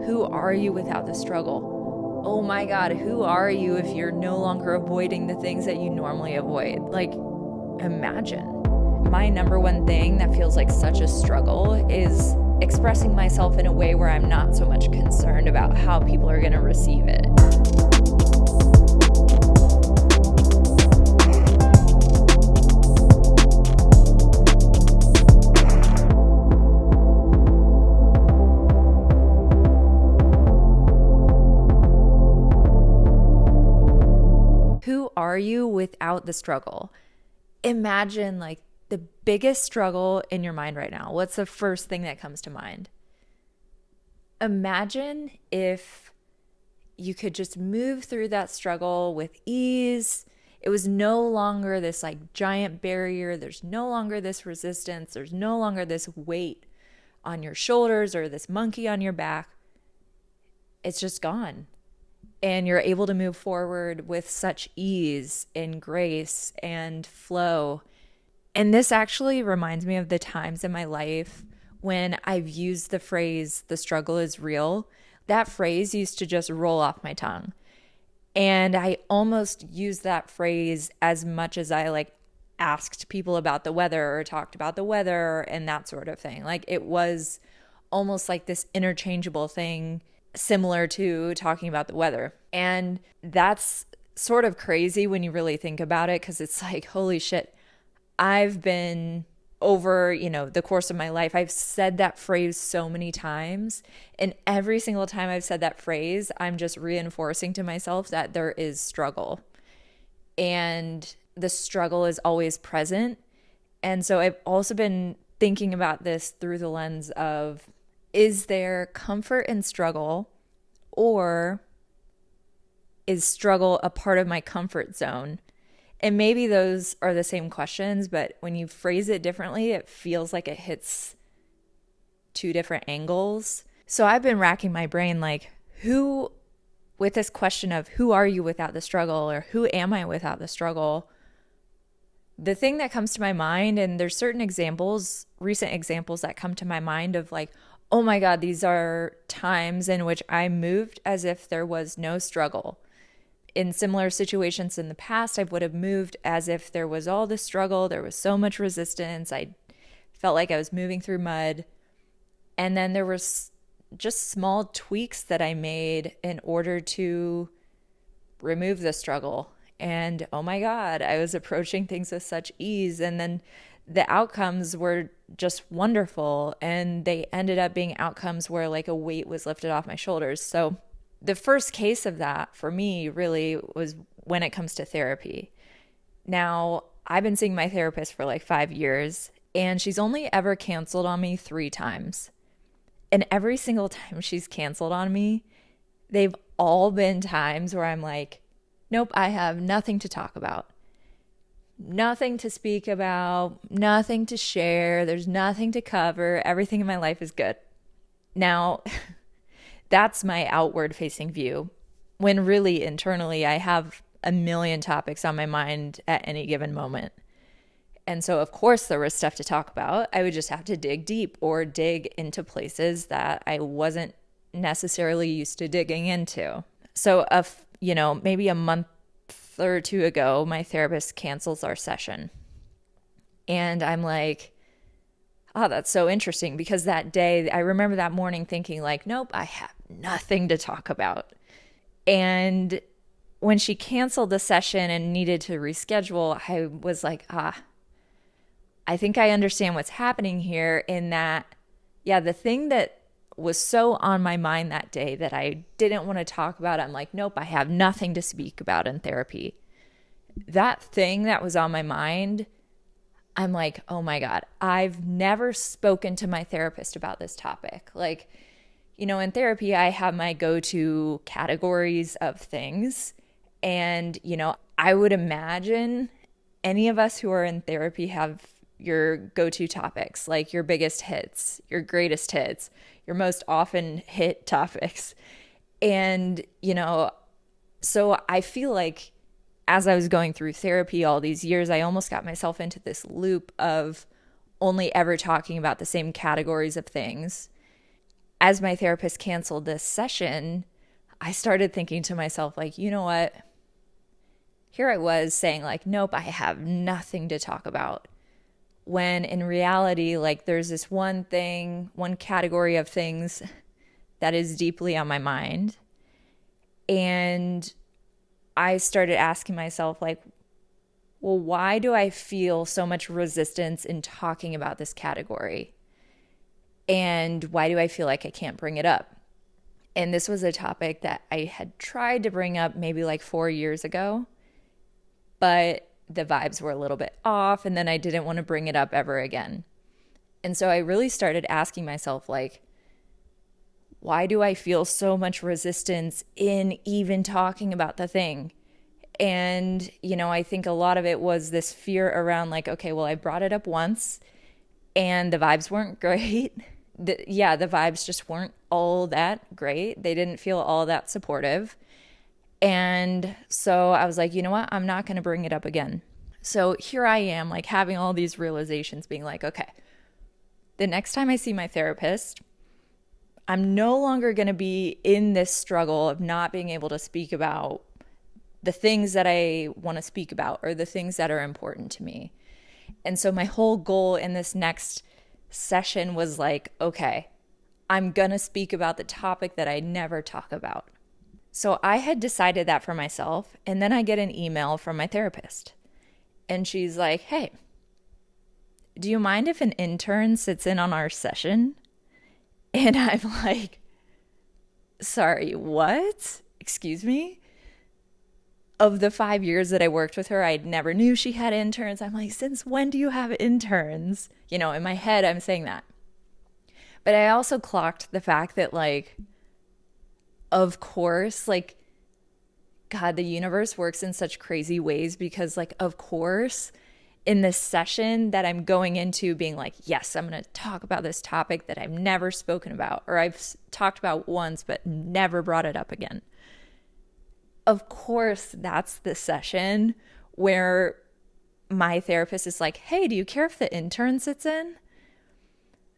Who are you without the struggle? Oh my God, who are you if you're no longer avoiding the things that you normally avoid? Like, imagine. My number one thing that feels like such a struggle is expressing myself in a way where I'm not so much concerned about how people are going to receive it. Who are you without the struggle? Imagine like the biggest struggle in your mind right now. What's the first thing that comes to mind? Imagine if you could just move through that struggle with ease. It was no longer this like giant barrier. There's no longer this resistance. There's no longer this weight on your shoulders or this monkey on your back. It's just gone. And you're able to move forward with such ease and grace and flow. And this actually reminds me of the times in my life when I've used the phrase, the struggle is real. That phrase used to just roll off my tongue. And I almost used that phrase as much as I like asked people about the weather or talked about the weather and that sort of thing. Like it was almost like this interchangeable thing similar to talking about the weather. And that's sort of crazy when you really think about it, because it's like, holy shit, I've been over, the course of my life, I've said that phrase so many times. And every single time I've said that phrase, I'm just reinforcing to myself that there is struggle. And the struggle is always present. And so I've also been thinking about this through the lens of, is there comfort in struggle, or is struggle a part of my comfort zone? And maybe those are the same questions, but when you phrase it differently, it feels like it hits two different angles. So I've been racking my brain like, with this question of who are you without the struggle, or who am I without the struggle? The thing that comes to my mind, and there's certain examples, recent examples that come to my mind of like, oh my God, these are times in which I moved as if there was no struggle. In similar situations in the past, I would have moved as if there was all this struggle. There was so much resistance. I felt like I was moving through mud. And then there was just small tweaks that I made in order to remove the struggle. And oh my God, I was approaching things with such ease. And then the outcomes were just wonderful. And they ended up being outcomes where like a weight was lifted off my shoulders. So the first case of that for me really was when it comes to therapy. Now, I've been seeing my therapist for like 5 years, and she's only ever canceled on me 3 times. And every single time she's canceled on me, they've all been times where I'm like, nope, I have nothing to talk about. Nothing to speak about, nothing to share, there's nothing to cover, everything in my life is good. Now, that's my outward facing view, when really internally I have a million topics on my mind at any given moment. And so, of course, there was stuff to talk about. I would just have to dig deep or dig into places that I wasn't necessarily used to digging into. So, maybe a month or 2 ago, my therapist cancels our session. And I'm like, oh, that's so interesting, because that day, I remember that morning thinking like, nope, I have nothing to talk about. And when she canceled the session and needed to reschedule, I was like, I think I understand what's happening here, in that, the thing that was so on my mind that day that I didn't want to talk about, I'm like, nope, I have nothing to speak about in therapy. That thing that was on my mind, I'm like, oh my God, I've never spoken to my therapist about this topic. Like, in therapy, I have my go-to categories of things. And, I would imagine any of us who are in therapy have your go-to topics, like your biggest hits, your greatest hits, your most often hit topics. And, so I feel like as I was going through therapy all these years, I almost got myself into this loop of only ever talking about the same categories of things. as my therapist canceled this session, I started thinking to myself, like, you know what? Here I was saying, like, nope, I have nothing to talk about. When in reality, like, there's this one thing, one category of things that is deeply on my mind. And I started asking myself, like, well, why do I feel so much resistance in talking about this category? And why do I feel like I can't bring it up? And this was a topic that I had tried to bring up maybe like 4 years ago, but the vibes were a little bit off, and then I didn't want to bring it up ever again. And so I really started asking myself, like, why do I feel so much resistance in even talking about the thing? And, I think a lot of it was this fear around, like, okay, well, I brought it up once and the vibes weren't great. The vibes just weren't all that great. They didn't feel all that supportive. And so I was like, you know what? I'm not going to bring it up again. So here I am, like, having all these realizations, being like, okay, the next time I see my therapist, I'm no longer going to be in this struggle of not being able to speak about the things that I want to speak about or the things that are important to me. And so my whole goal in this next session was like, okay, I'm going to speak about the topic that I never talk about. So I had decided that for myself. And then I get an email from my therapist. And she's like, hey, do you mind if an intern sits in on our session? And I'm like, sorry, what? Excuse me? Of the 5 years that I worked with her, I never knew she had interns. I'm like, since when do you have interns? In my head, I'm saying that. But I also clocked the fact that, like, of course, like, God, the universe works in such crazy ways because, like, of course, in this session that I'm going into being like, yes, I'm going to talk about this topic that I've never spoken about, or I've talked about once but never brought it up again. Of course, that's the session where my therapist is like, hey, do you care if the intern sits in?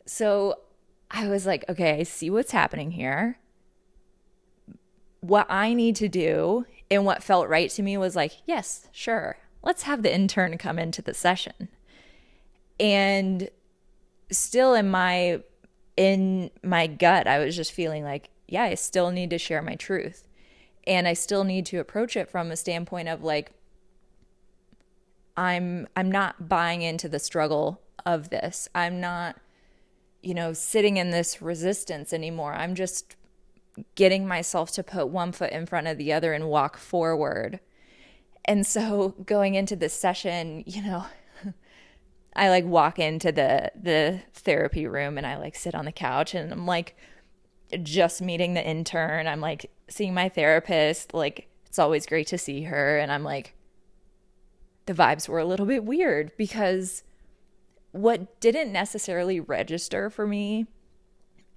So I was like, okay, I see what's happening here. What I need to do and what felt right to me was like, yes, sure, let's have the intern come into the session. And still in my gut, I was just feeling like, yeah, I still need to share my truth. And I still need to approach it from a standpoint of, like, I'm not buying into the struggle of this. I'm not, sitting in this resistance anymore. I'm just getting myself to put one foot in front of the other and walk forward. And so going into this session, I like walk into the therapy room and I like sit on the couch and I'm like just meeting the intern. I'm like seeing my therapist. Like, it's always great to see her. And I'm like, the vibes were a little bit weird because what didn't necessarily register for me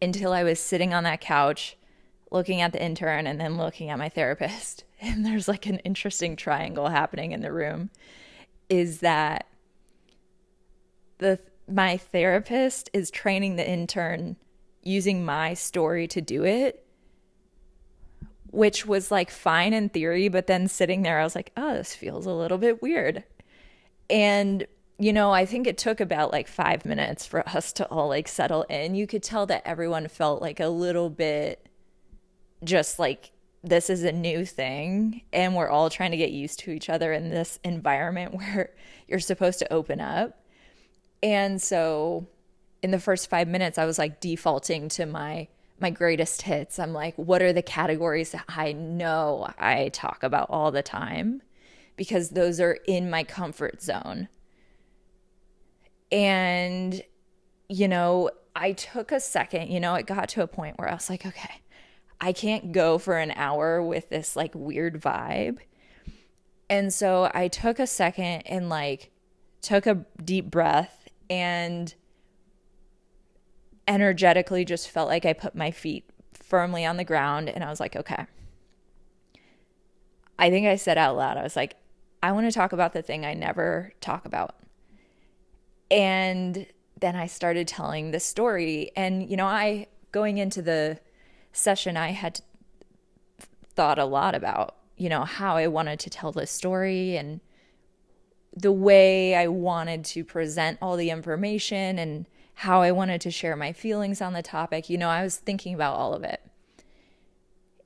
until I was sitting on that couch looking at the intern and then looking at my therapist, and there's like an interesting triangle happening in the room, is that my therapist is training the intern using my story to do it, which was like fine in theory, but then sitting there I was like, oh, this feels a little bit weird. And I think it took about like 5 minutes for us to all like settle in. You could tell that everyone felt like a little bit just like, this is a new thing and we're all trying to get used to each other in this environment where you're supposed to open up. And so in the first 5 minutes, I was like defaulting to my greatest hits. I'm like, what are the categories that I know I talk about all the time? Because those are in my comfort zone. And, I took a second, it got to a point where I was like, okay, I can't go for an hour with this like weird vibe. And so I took a second and like took a deep breath and energetically just felt like I put my feet firmly on the ground. And I was like, okay. I think I said out loud, I was like, I want to talk about the thing I never talk about. And then I started telling this story. And, I going into the session, I had thought a lot about, how I wanted to tell this story and the way I wanted to present all the information and how I wanted to share my feelings on the topic. I was thinking about all of it.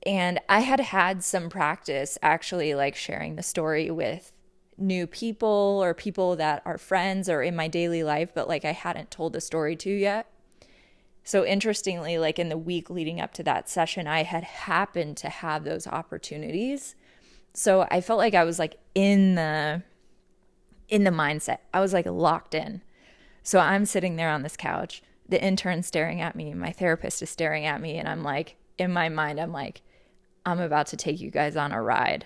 And I had had some practice actually like sharing the story with new people or people that are friends or in my daily life, but like I hadn't told the story to yet. So interestingly, like in the week leading up to that session, I had happened to have those opportunities. So I felt like I was like in the mindset. I was like locked in. So I'm sitting there on this couch, the intern's staring at me, my therapist is staring at me, and I'm like, in my mind, I'm like, I'm about to take you guys on a ride.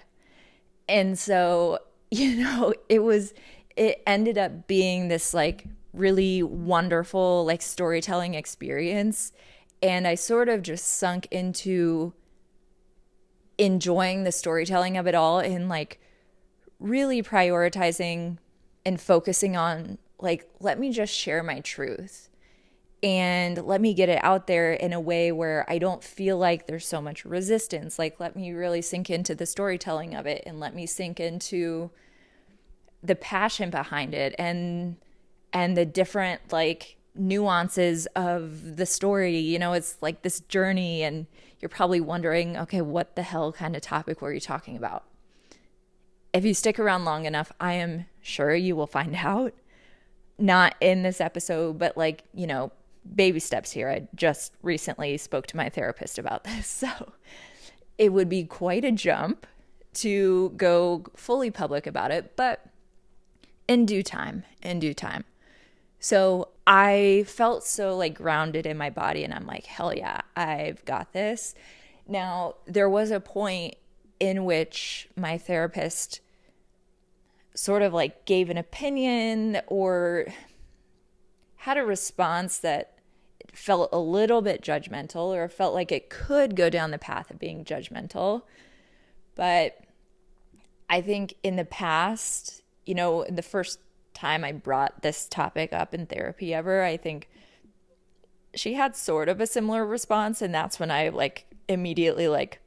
And so, it ended up being this like really wonderful like storytelling experience. And I sort of just sunk into enjoying the storytelling of it all and like really prioritizing and focusing on like, let me just share my truth and let me get it out there in a way where I don't feel like there's so much resistance. Like, let me really sink into the storytelling of it and let me sink into the passion behind it and the different like nuances of the story. It's like this journey, and you're probably wondering, okay, what the hell kind of topic were you talking about? If you stick around long enough, I am sure you will find out. Not in this episode, but like, baby steps here. I just recently spoke to my therapist about this. So it would be quite a jump to go fully public about it, but in due time. So I felt so like grounded in my body, and I'm like, hell yeah, I've got this. Now, there was a point in which my therapist sort of like gave an opinion or had a response that felt a little bit judgmental, or felt like it could go down the path of being judgmental. But I think in the past, the first time I brought this topic up in therapy ever, I think she had sort of a similar response. And that's when I like immediately like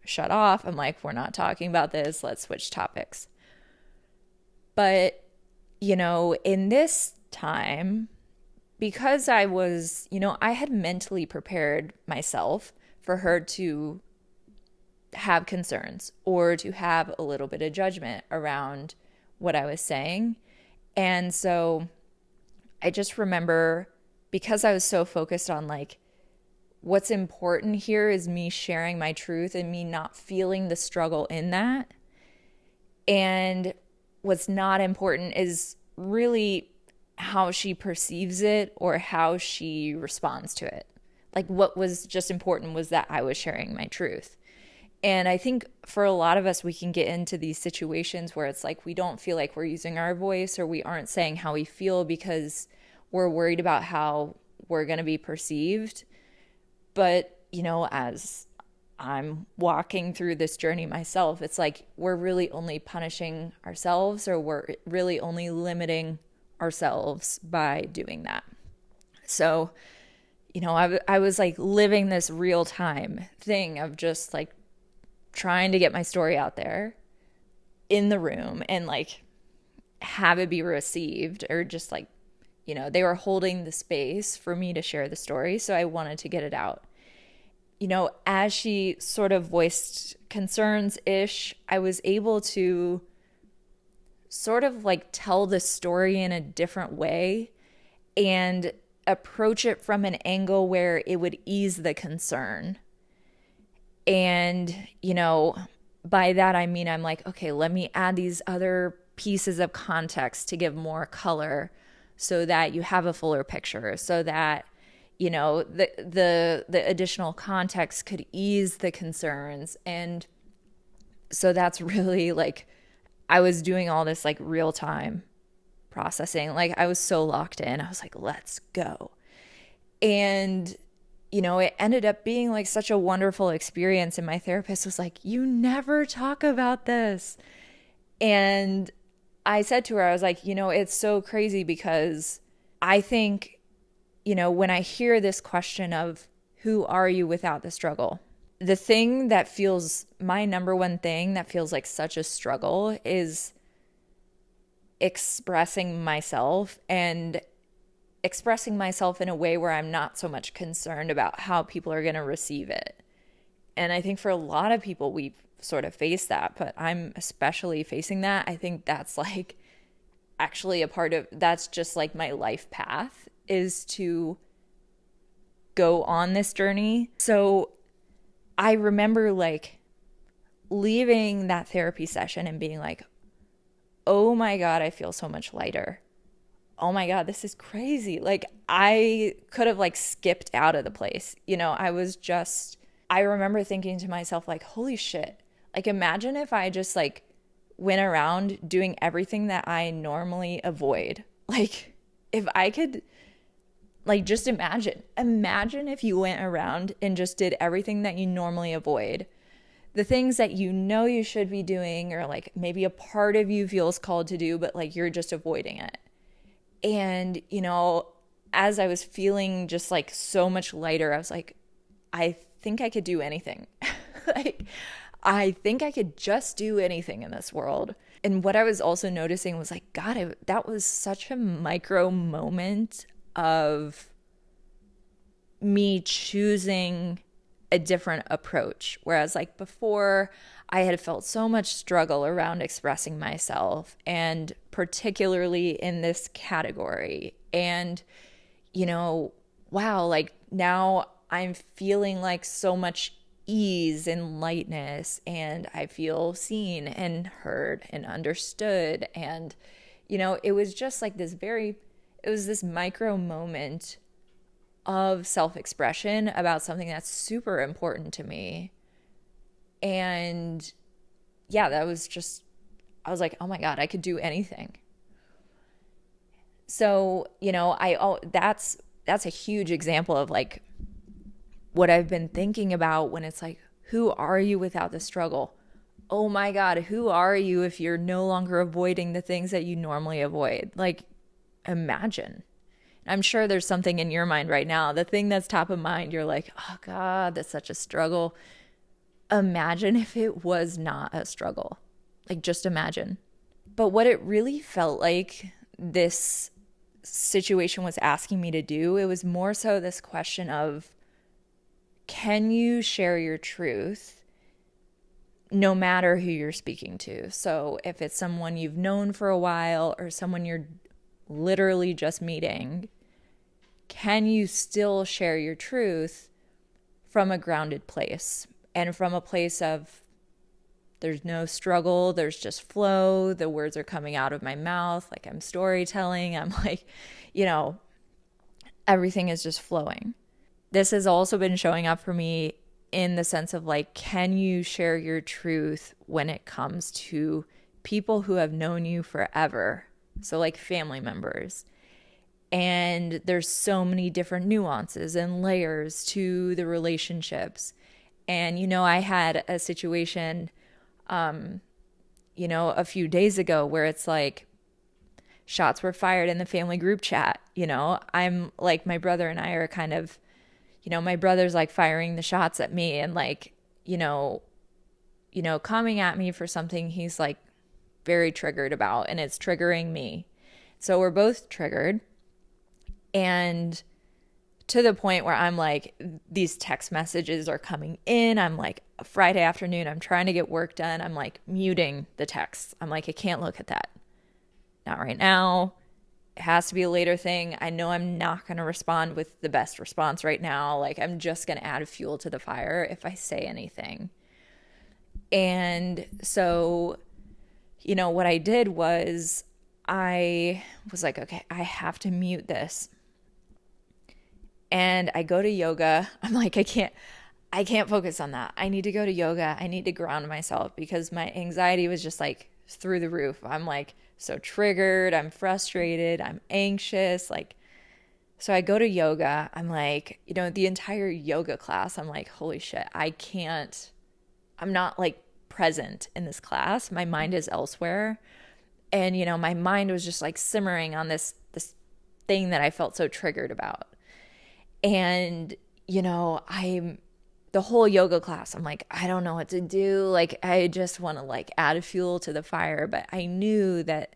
shut off. I'm like, we're not talking about this. Let's switch topics. But, in this time, because I was, I had mentally prepared myself for her to have concerns or to have a little bit of judgment around what I was saying. And so I just remember, because I was so focused on like, what's important here is me sharing my truth and me not feeling the struggle in that. And what's not important is really how she perceives it or how she responds to it. Like, what was just important was that I was sharing my truth. And I think for a lot of us, we can get into these situations where it's like we don't feel like we're using our voice, or we aren't saying how we feel because we're worried about how we're going to be perceived. But, as I'm walking through this journey myself, it's like we're really only punishing ourselves, or we're really only limiting ourselves by doing that. So, I was like living this real time thing of just like trying to get my story out there in the room and like have it be received, or just like, they were holding the space for me to share the story. So I wanted to get it out. As she sort of voiced concerns-ish, I was able to sort of like tell the story in a different way and approach it from an angle where it would ease the concern. And, by that I mean, I'm like, okay, let me add these other pieces of context to give more color so that you have a fuller picture, so that, the additional context could ease the concerns. And so that's really like, I was doing all this like real time processing. Like, I was so locked in. I was like, let's go. And, it ended up being like such a wonderful experience. And my therapist was like, you never talk about this. And I said to her, I was like, it's so crazy because I think, when I hear this question of Who are you without the struggle? The thing that feels, my number one thing that feels like such a struggle is expressing myself, and expressing myself in a way where I'm not so much concerned about how people are going to receive it. And I think for a lot of people, we sort of face that, but I'm especially facing that. I think that's like actually a part of, that's just like my life path, is to go on this journey. So I remember like leaving that therapy session and being like, oh my God, I feel so much lighter. Oh my God, this is crazy. Like I could have like skipped out of the place. I remember thinking to myself like, holy shit. Like imagine if I just like went around doing everything that I normally avoid. Like if I could, like, just imagine if you went around and just did everything that you normally avoid, the things that you know you should be doing, or like maybe a part of you feels called to do, but like you're just avoiding it. And, as I was feeling just like so much lighter, I was like, I think I could do anything. Like, I think I could just do anything in this world. And what I was also noticing was like, God, that was such a micro moment of me choosing a different approach. Whereas like before, I had felt so much struggle around expressing myself, and particularly in this category. And, wow, like now I'm feeling like so much ease and lightness, and I feel seen and heard and understood. And, it was just like it was this micro moment of self-expression about something that's super important to me. And yeah, I was like, oh my God, I could do anything. So, that's a huge example of like what I've been thinking about when it's like, who are you without the struggle? Oh my God, who are you if you're no longer avoiding the things that you normally avoid? Like, imagine. I'm sure there's something in your mind right now. The thing that's top of mind, you're like, oh God, that's such a struggle. Imagine if it was not a struggle. Like, just imagine. But what it really felt like this situation was asking me to do, it was more so this question of, can you share your truth no matter who you're speaking to? So if it's someone you've known for a while or someone you're literally just meeting, can you still share your truth from a grounded place, and from a place of there's no struggle, there's just flow, the words are coming out of my mouth, like I'm storytelling, I'm like, everything is just flowing. This has also been showing up for me in the sense of like, can you share your truth when it comes to people who have known you forever? So like family members. And there's so many different nuances and layers to the relationships. And, I had a situation, a few days ago where it's like shots were fired in the family group chat. I'm like, my brother and I are kind of, my brother's like firing the shots at me and like, coming at me for something he's like very triggered about, and it's triggering me. So we're both triggered. And to the point where I'm like, these text messages are coming in. I'm like, Friday afternoon, I'm trying to get work done. I'm like muting the texts. I'm like, I can't look at that. Not right now. It has to be a later thing. I know I'm not going to respond with the best response right now. Like, I'm just going to add fuel to the fire if I say anything. And so, what I did was I was like, okay, I have to mute this. And I go to yoga. I'm like, I can't focus on that. I need to go to yoga. I need to ground myself because my anxiety was just like through the roof. I'm like so triggered. I'm frustrated. I'm anxious. Like, so I go to yoga. I'm like, the entire yoga class, I'm like, holy shit, I'm not like present in this class. My mind is elsewhere. And, my mind was just like simmering on this thing that I felt so triggered about. And, I'm the whole yoga class, I'm like, I don't know what to do. Like, I just want to like add fuel to the fire. But I knew that,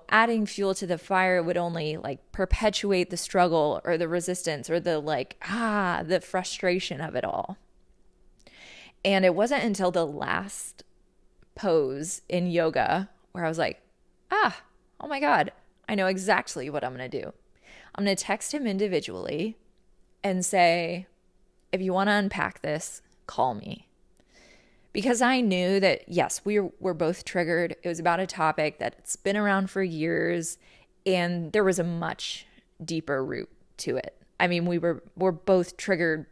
adding fuel to the fire would only like perpetuate the struggle or the resistance or the frustration of it all. And it wasn't until the last pose in yoga where I was like, oh my God, I know exactly what I'm going to do. I'm going to text him individually and say, if you want to unpack this, call me. Because I knew that, yes, we were both triggered. It was about a topic that's been around for years, and there was a much deeper root to it. I mean, we're both triggered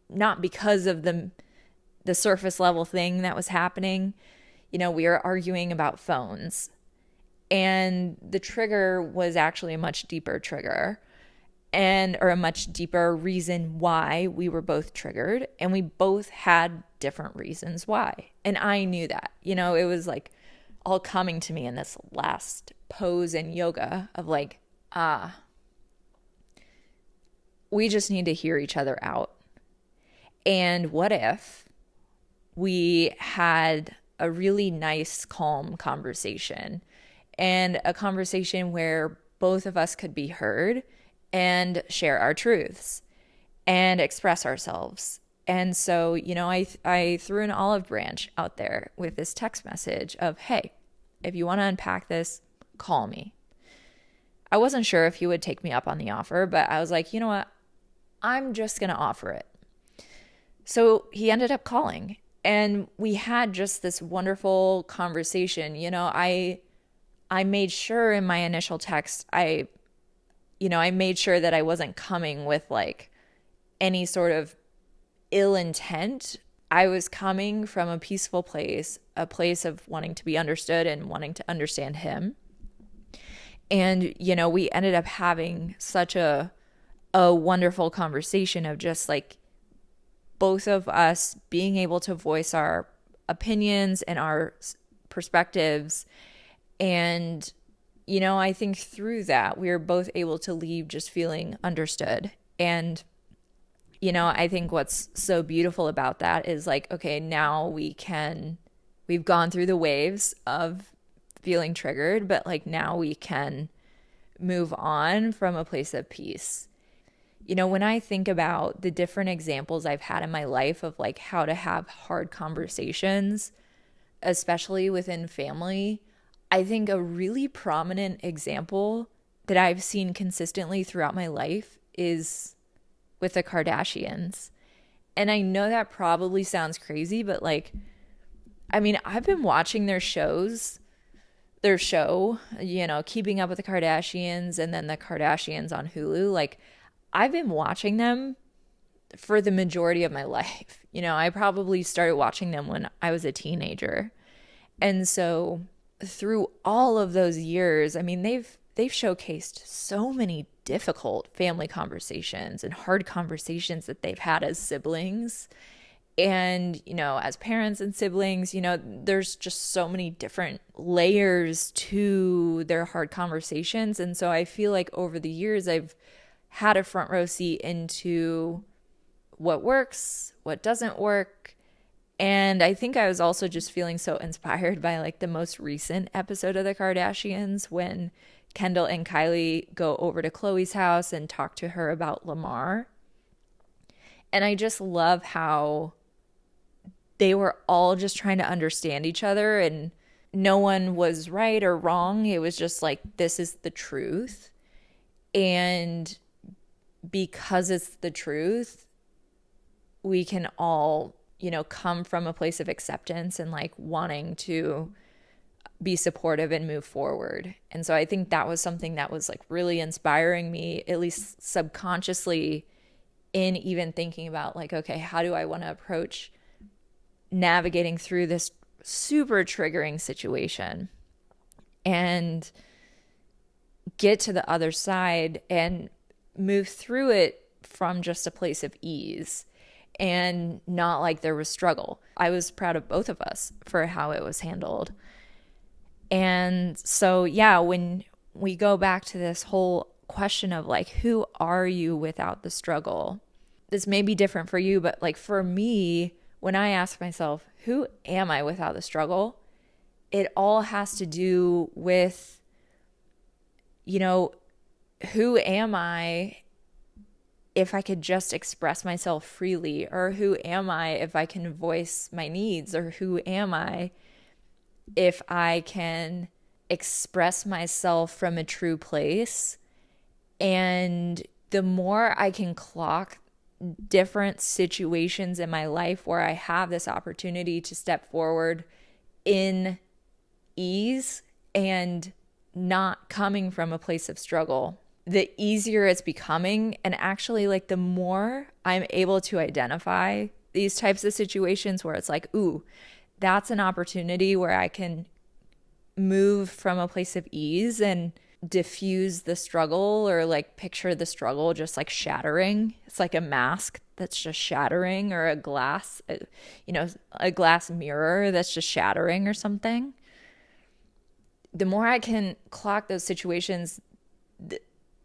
not because of the surface level thing that was happening. We were arguing about phones, and the trigger was actually a much deeper trigger or a much deeper reason why we were both triggered, and we both had different reasons why. And I knew that, it was like all coming to me in this last pose in yoga of like, we just need to hear each other out. And what if we had a really nice, calm conversation, and a conversation where both of us could be heard and share our truths and express ourselves. And so, I threw an olive branch out there with this text message of, hey, if you want to unpack this, call me. I wasn't sure if he would take me up on the offer, but I was like, you know what? I'm just going to offer it. So he ended up calling, and we had just this wonderful conversation. I made sure in my initial text, I made sure that I wasn't coming with like any sort of ill intent. I was coming from a peaceful place, a place of wanting to be understood and wanting to understand him. And, we ended up having such a wonderful conversation of just like both of us being able to voice our opinions and our perspectives. And I think through that, we were both able to leave just feeling understood. And, I think what's so beautiful about that is like, okay, now we've gone through the waves of feeling triggered, but like now we can move on from a place of peace. When I think about the different examples I've had in my life of like how to have hard conversations, especially within family, I think a really prominent example that I've seen consistently throughout my life is with the Kardashians. And I know that probably sounds crazy, but like, I mean, I've been watching their show, Keeping Up with the Kardashians, and then the Kardashians on Hulu. Like, I've been watching them for the majority of my life. I probably started watching them when I was a teenager. And so through all of those years, I mean, they've showcased so many difficult family conversations and hard conversations that they've had as siblings. And, as parents and siblings, there's just so many different layers to their hard conversations. And so I feel like over the years, I've had a front row seat into what works, what doesn't work. And I think I was also just feeling so inspired by like the most recent episode of the Kardashians when Kendall and Kylie go over to Khloe's house and talk to her about Lamar. And I just love how they were all just trying to understand each other, and no one was right or wrong. It was just like, this is the truth. And because it's the truth, we can all, come from a place of acceptance and like wanting to be supportive and move forward. And so I think that was something that was like really inspiring me, at least subconsciously, in even thinking about like, okay, how do I want to approach navigating through this super triggering situation and get to the other side and move through it from just a place of ease and not like there was struggle. I was proud of both of us for how it was handled. And so, yeah, when we go back to this whole question of like, who are you without the struggle? this may be different for you, but like for me, when I ask myself, who am I without the struggle? It all has to do with, you know, who am I if I could just express myself freely? Or who am I if I can voice my needs? Or who am I if I can express myself from a true place? And the more I can clock different situations in my life where I have this opportunity to step forward in ease and not coming from a place of struggle, the easier it's becoming. And actually, like, the more I'm able to identify these types of situations where it's like, ooh, that's an opportunity where I can move from a place of ease and diffuse the struggle, or like picture the struggle just like shattering. It's like a mask that's just shattering, or a glass, a glass mirror that's just shattering or something. The more I can clock those situations,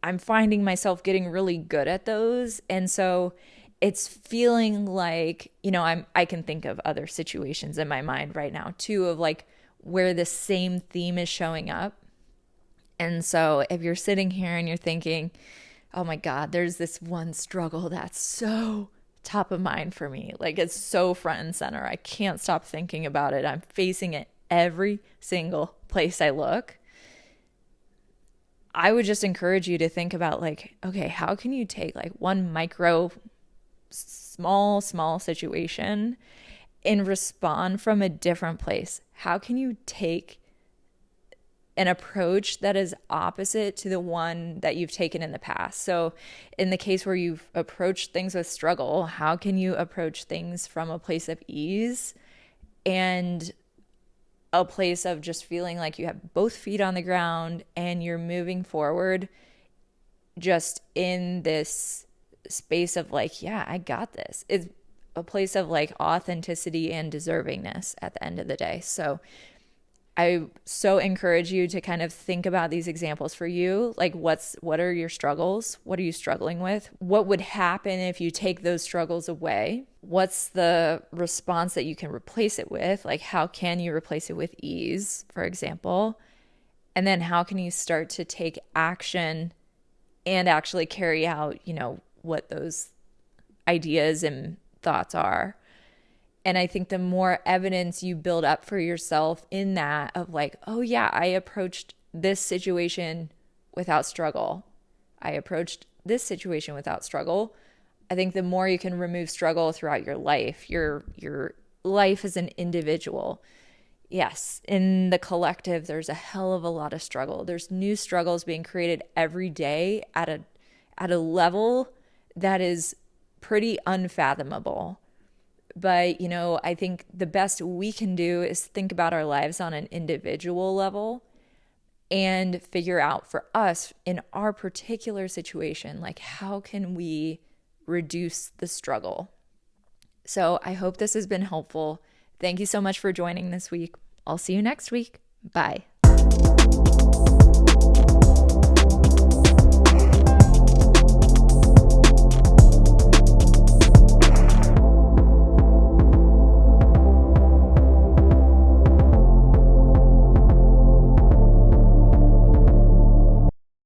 I'm finding myself getting really good at those. And so it's feeling like, I can think of other situations in my mind right now too, of like where the same theme is showing up. And so if you're sitting here and you're thinking, oh my God, there's this one struggle that's so top of mind for me, like it's so front and center, I can't stop thinking about it, I'm facing it every single place I look, I would just encourage you to think about like, okay, how can you take like one micro, small situation and respond from a different place? How can you take an approach that is opposite to the one that you've taken in the past? So in the case where you've approached things with struggle, how can you approach things from a place of ease and a place of just feeling like you have both feet on the ground and you're moving forward just in this space of like, yeah, I got this. It's a place of like authenticity and deservingness at the end of the day. So I so encourage you to kind of think about these examples for you. Like, what are your struggles? What are you struggling with? What would happen if you take those struggles away? What's the response that you can replace it with? Like, how can you replace it with ease, for example? And then how can you start to take action and actually carry out, what those ideas and thoughts are? And I think the more evidence you build up for yourself in that, of like, oh yeah, I approached this situation without struggle. I approached this situation without struggle. I think the more you can remove struggle throughout your life, your life as an individual. Yes, in the collective, there's a hell of a lot of struggle. There's new struggles being created every day at a level that is pretty unfathomable. But, I think the best we can do is think about our lives on an individual level and figure out for us in our particular situation, like, how can we reduce the struggle? So I hope this has been helpful. Thank you so much for joining this week. I'll see you next week. Bye.